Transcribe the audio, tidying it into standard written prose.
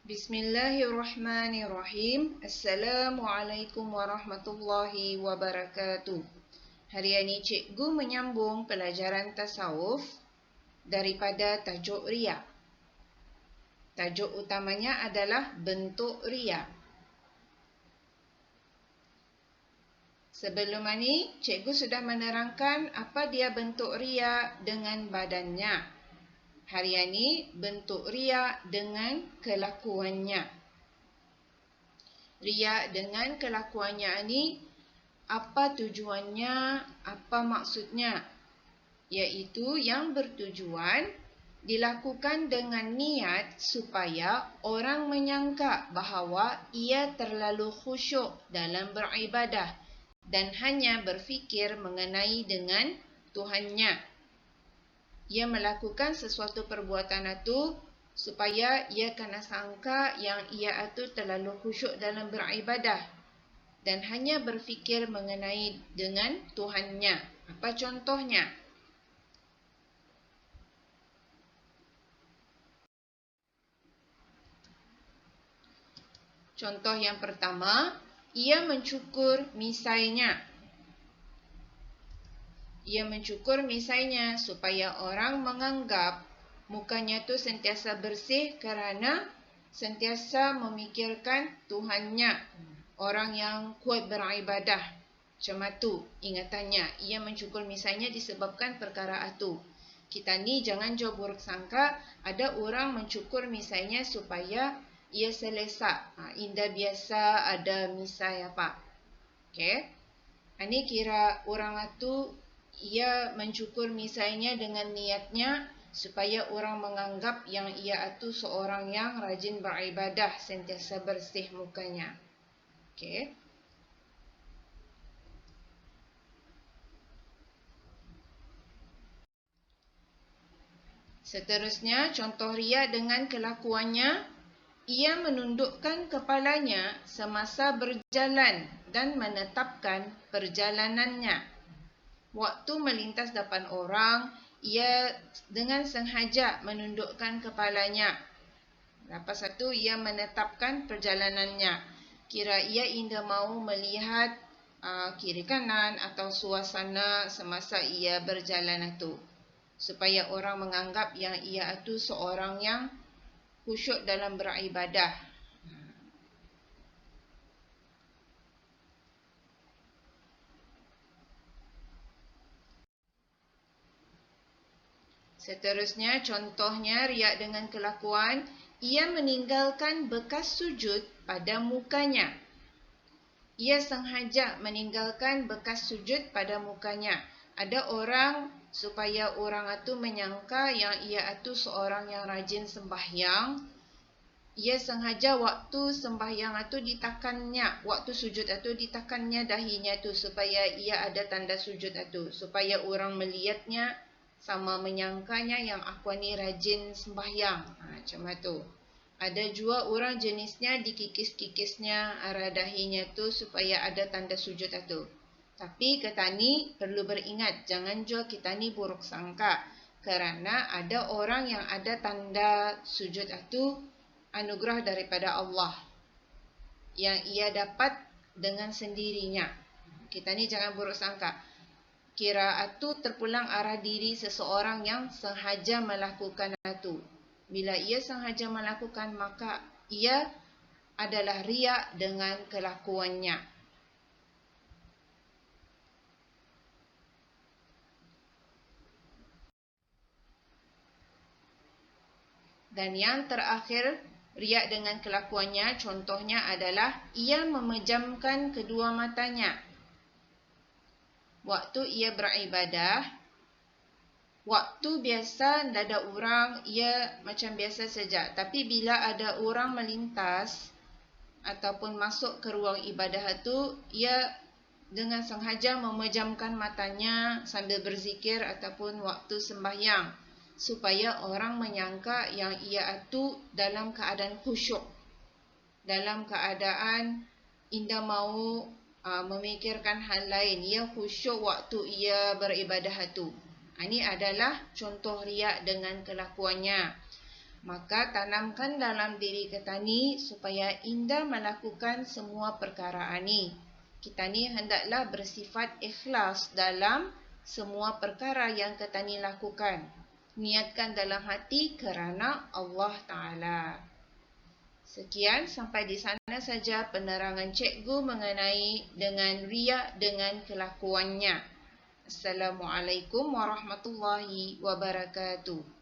Bismillahirrahmanirrahim. Assalamualaikum warahmatullahi wabarakatuh. Hari ini cikgu menyambung pelajaran tasawuf daripada tajuk riya. Tajuk utamanya adalah bentuk riya. Sebelum ini, cikgu sudah menerangkan apa dia bentuk riya dengan badannya. Hari ini bentuk riya dengan kelakuannya. Riya dengan kelakuannya ini apa tujuannya, apa maksudnya? Iaitu yang bertujuan dilakukan dengan niat supaya orang menyangka bahawa ia terlalu khusyuk dalam beribadah dan hanya berfikir mengenai dengan Tuhannya. Ia melakukan sesuatu perbuatan itu supaya ia kena sangka yang ia itu terlalu khusyuk dalam beribadah dan hanya berfikir mengenai dengan Tuhannya. Apa contohnya? Contoh yang pertama, ia mencukur misainya. Ia mencukur misainya supaya orang menganggap mukanya tu sentiasa bersih kerana sentiasa memikirkan Tuhannya. Orang yang kuat beribadah. Macam itu ingatannya. Ia mencukur misainya disebabkan perkara itu. Kita ni jangan jauh buruk sangka ada orang mencukur misainya supaya ia selesa. Indah biasa ada misai apa. Okey. Ini kira orang itu ia mencukur misainya dengan niatnya supaya orang menganggap yang ia itu seorang yang rajin beribadah, sentiasa bersih mukanya. Okey. Seterusnya, contoh riya dengan kelakuannya, ia menundukkan kepalanya semasa berjalan dan menetapkan perjalanannya. Waktu melintas depan orang, ia dengan sengaja menundukkan kepalanya. Lepas itu, ia menetapkan perjalanannya. Kira ia indah mahu melihat kiri kanan atau suasana semasa ia berjalan itu. Supaya orang menganggap yang ia itu seorang yang khusyuk dalam beribadah. Seterusnya, contohnya riya dengan kelakuan, ia meninggalkan bekas sujud pada mukanya. Ia sengaja meninggalkan bekas sujud pada mukanya. Ada orang supaya orang itu menyangka yang ia itu seorang yang rajin sembahyang. Ia sengaja waktu sembahyang itu ditakannya, waktu sujud itu ditakannya dahinya itu supaya ia ada tanda sujud itu, supaya orang melihatnya sama menyangkanya yang aku ni rajin sembahyang. Macam itu. Ada juga orang jenisnya dikikis-kikisnya arah dahinya tu supaya ada tanda sujud itu. Tapi kita ni perlu beringat, jangan juga kita ni buruk sangka. Kerana ada orang yang ada tanda sujud itu anugerah daripada Allah. Yang ia dapat dengan sendirinya. Kita ni jangan buruk sangka. Kira itu terpulang arah diri seseorang yang sengaja melakukan itu. Bila ia sengaja melakukan, maka ia adalah riya dengan kelakuannya. Dan yang terakhir, riya dengan kelakuannya, contohnya adalah ia memejamkan kedua matanya. Waktu ia beribadah, waktu biasa tidak ada orang, ia macam biasa saja. Tapi bila ada orang melintas ataupun masuk ke ruang ibadah itu, ia dengan sengaja memejamkan matanya sambil berzikir ataupun waktu sembahyang. Supaya orang menyangka yang ia itu dalam keadaan khusyuk. Dalam keadaan indah mahu memikirkan hal lain. Ia khusyuk waktu ia beribadah itu. Ini adalah contoh riya dengan kelakuannya. Maka tanamkan dalam diri kita ni supaya indah melakukan semua perkara ini. Kita ni hendaklah bersifat ikhlas dalam semua perkara yang kita ni lakukan. Niatkan dalam hati kerana Allah Ta'ala. Sekian, sampai di sana saja penerangan cikgu mengenai dengan riya dengan kelakuannya. Assalamualaikum warahmatullahi wabarakatuh.